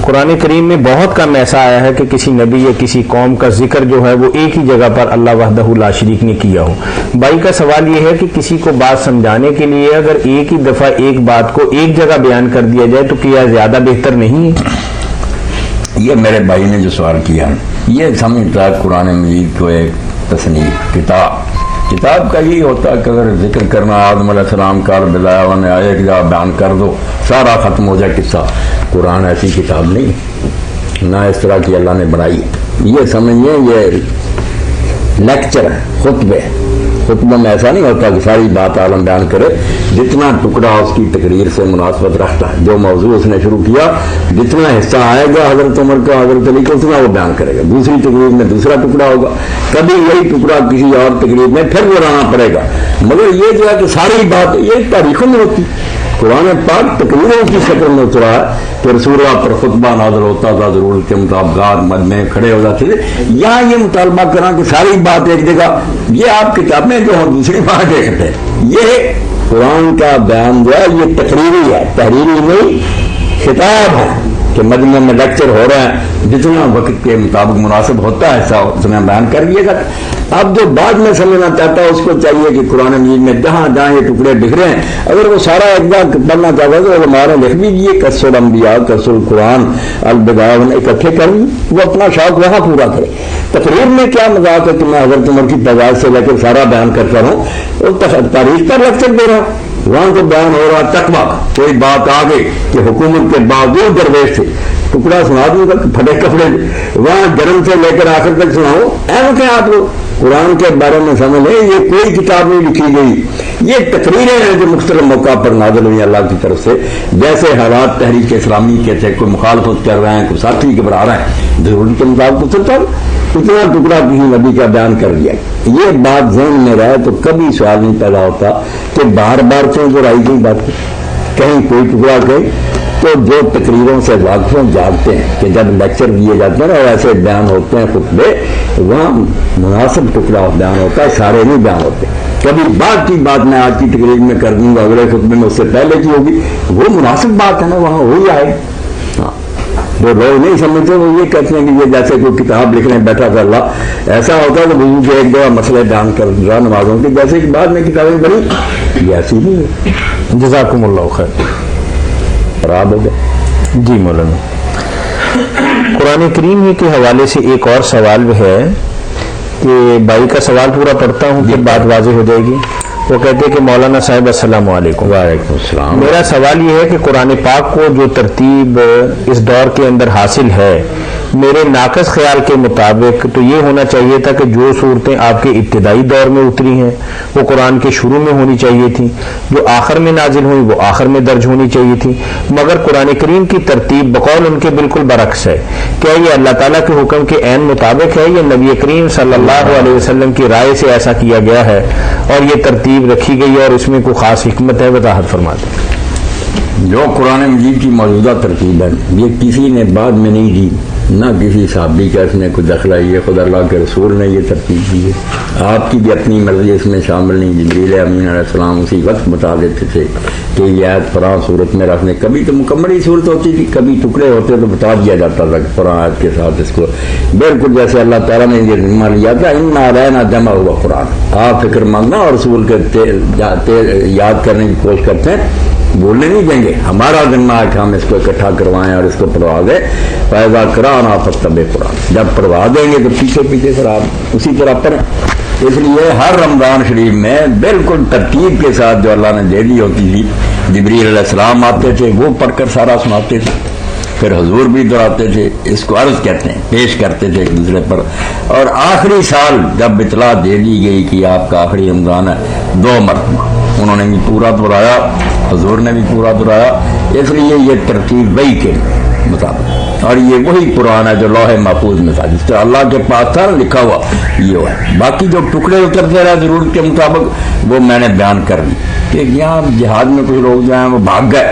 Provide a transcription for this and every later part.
قرآن کریم میں بہت کم ایسا آیا ہے کہ کسی نبی یا کسی قوم کا ذکر جو ہے وہ ایک ہی جگہ پر اللہ وحدہ لا شریک نے کیا ہو۔ بھائی کا سوال یہ ہے کہ کسی کو بات سمجھانے کے لیے اگر ایک ہی دفعہ ایک بات کو ایک جگہ بیان کر دیا جائے تو کیا زیادہ بہتر نہیں ہے؟ یہ میرے بھائی نے جو سوال کیا یہ سمجھتا ہے قرآن مجید کو ایک تصنیف کتاب کا یہی ہوتا ہے کہ اگر ذکر کرنا آدم علیہ السلام کا بلایا انہیں ایک جگہ بیان کر دو سارا ختم ہو جائے قصہ۔ قرآن ایسی کتاب نہیں، نہ اس طرح کی اللہ نے بنائی۔ یہ سمجھیے یہ لیکچر ہے، خطبہ میں ایسا نہیں ہوتا کہ ساری بات عالم بیان کرے، جتنا ٹکڑا اس کی تقریر سے مناسبت رکھتا ہے، جو موضوع اس نے شروع کیا جتنا حصہ آئے گا حضرت عمر کا حضرت علی کا اتنا وہ بیان کرے گا، دوسری تقریر میں دوسرا ٹکڑا ہوگا، کبھی یہی ٹکڑا کسی اور تقریر میں پھر وہ لانا پڑے گا۔ مگر یہ جو ہے کہ ساری بات یہ تاریخوں میں ہوتی، قرآن پاک تقریروں کی شکل میں اترا ہے کہ رسول اللہ پر خطبہ نازل ہوتا تھا، ضرورت کے مطابقات مد میں کھڑے ہو جاتے تھے۔ یہاں یہ مطالبہ کرنا کہ ساری بات ایک جگہ، یہ آپ کتابیں جو ہیں دوسری بات دیکھتے ہیں، یہ قرآن کا بیان جو ہے یہ تقریری ہے، تحریری نہیں، خطاب ہے کہ مجمع میں لیکچر ہو رہا ہے، جتنا وقت کے مطابق مناسب ہوتا ہے ایسا اتنا بیان کر لیے گا۔ اب جو بعد میں سمجھنا چاہتا ہے اس کو چاہیے کہ قرآن مجید میں جہاں جہاں یہ ٹکڑے بکھرے ہیں اگر وہ سارا ایک بار پڑھنا چاہتا ہے تو ہمارا لکھ دیجیے قصص الانبیاء قصص القرآن البدایہ اکٹھے کر لی، وہ اپنا شوق وہاں پورا کرے۔ تقریر میں کیا مذاق ہے کہ میں حضرت عمر کی پیدائش سے لے کر سارا بیان کرتا ہوں، تاریخ پر لیکچر دے رہا ہوں، وہاں تو بیان ہو رہا تقویٰ کا۔ کوئی بات آ گئی کہ حکومت کے باوجود درویش تھے، ٹکڑا سنا دوں گا پھٹے کپڑے، وہاں جنم سے لے کر آخر تک سناؤ، اہم کیا آپ لوگ قرآن کے بارے میں سمجھ لیں یہ کوئی کتاب نہیں لکھی گئی، یہ تقریریں ہیں جو مختلف موقع پر نازل ہوئی اللہ کی طرف سے، جیسے حالات تحریک اسلامی کے تھے، کوئی مخالفت کر رہے ہیں، کوئی ساتھی گھبرا رہے ہیں، ضرورت کے مطابق چلتا اتنا ٹکڑا کسی نبی کا بیان کر دیا۔ یہ بات ذہن میں رہے تو کبھی سوال نہیں پیدا ہوتا کہ بار بار کیوں دہرائی گئی بات، کہیں کوئی ٹکڑا کہیں تو جو تقریروں سے واقف جانتے ہیں کہ جب لیکچر دیے جاتے ہیں اور ایسے بیان ہوتے ہیں خطبے، وہاں مناسب ٹکڑا بیان ہوتا ہے، سارے نہیں بیان ہوتے۔ کبھی بعد کی بات میں آج کی تقریر میں کر دوں گا، اگلے خطبے میں اس سے پہلے کی ہوگی، وہ مناسب بات ہے نا، وہاں وہی آئے۔ ہاں جو لوگ نہیں سمجھتے وہ یہ کہتے ہیں کہ یہ جیسے کوئی کتاب لکھنے بیٹھا تھا اللہ، ایسا ہوتا ہے کہ بزرگ ایک دو مسئلے بیان کر رہا نمازوں کی، جیسے کہ بعد میں کتابیں بنی، یہ ایسی نہیں ہے۔ جزاکم اللہ خیر۔ خراب ہو گئے جی مولانا، قرآن کریم ہی کے حوالے سے ایک اور سوال ہے کہ بھائی کا سوال پورا پڑھتا ہوں پھر بات واضح ہو جائے گی۔ وہ کہتے ہیں کہ مولانا صاحب السلام علیکم۔ وعلیکم السلام۔ میرا سوال یہ ہے کہ قرآن پاک کو جو ترتیب اس دور کے اندر حاصل ہے، میرے ناقص خیال کے مطابق تو یہ ہونا چاہیے تھا کہ جو صورتیں آپ کے ابتدائی دور میں اتری ہیں وہ قرآن کے شروع میں ہونی چاہیے تھی، جو آخر میں نازل ہوئی وہ آخر میں درج ہونی چاہیے تھی، مگر قرآن کریم کی ترتیب بقول ان کے بالکل برعکس ہے۔ کیا یہ اللہ تعالیٰ کے حکم کے عین مطابق ہے یا نبی کریم صلی اللہ علیہ وسلم کی رائے سے ایسا کیا گیا ہے اور یہ ترتیب رکھی گئی ہے اور اس میں کوئی خاص حکمت ہے؟ وضاحت فرما دیں۔ جو قرآن مجید کی موجودہ ترتیب ہے یہ کسی نے بعد میں نہیں دی، نہ کسی صحابی کا اس میں کوئی دخل ہے، یہ خدا اللہ کے رسول نے یہ ترتیب دی ہے۔ آپ کی بھی اپنی مرضی اس میں شامل نہیں، جبریل امین علیہ السلام اسی وقت بتا دیتے تھے کہ یہ آیت فلاں صورت میں رکھنے، کبھی تو مکمل ہی صورت ہوتی تھی، کبھی ٹکڑے ہوتے تو بتا دیا جاتا تھا کہ فلاں آیت کے ساتھ اس کو، بالکل جیسے اللہ تعالیٰ نے یہ ذمہ لیا تھا انا علینا جمع ہوا قرآن، آپ فکر مانگنا اور رسول کے یاد کرنے کی کوشش کرتے ہیں، بولنے نہیں دیں گے، ہمارا ذمہ ہے کہ ہم اس کو اکٹھا کروائیں اور اس کو پڑھوا دیں۔ فیضا قرآن فتب قرآن، جب پڑھوا دیں گے تو پیچھے پیچھے پھر آپ اسی طرح پڑھیں۔ اس لیے ہر رمضان شریف میں بالکل ترتیب کے ساتھ جو اللہ نے دے دی ہوتی تھی، جبریل علیہ السلام آتے تھے وہ پڑھ کر سارا سناتے تھے، پھر حضور بھی دہراتے تھے، اس کو عرض کہتے ہیں، پیش کرتے تھے ایک دوسرے پر، اور آخری سال جب اطلاع دے دی گئی کہ آپ کا آخری رمضان ہے 2 مرتبہ انہوں نے بھی پورا دہرایا، حضور نے بھی پورا دہرایا۔ اس لیے یہ ترتیب وہی کے مطابق، اور یہ وہی قرآن ہے جو لوح محفوظ میں تھا، جس طرح اللہ کے پاس تھا لکھا ہوا یہ ہوا ہے۔ باقی جو ٹکڑے اترتے رہے ضرورت کے مطابق وہ میں نے بیان کر دی کہ یہاں جہاد میں کچھ لوگ جو ہیں وہ بھاگ گئے،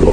2,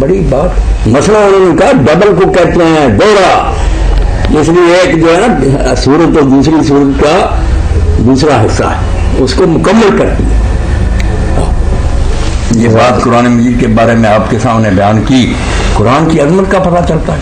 بڑی بات مسئلہ انہوں نے کہا ڈبل کو کہتے ہیں دوہرا، اس لیے ایک جو ہے نا سورت اور دوسری سورت کا دوسرا حصہ ہے، اس کو مکمل کرتی ہے۔ یہ بات قرآن مجید کے بارے میں آپ کے سامنے بیان کی، قرآن کی عظمت کا پتہ چلتا ہے۔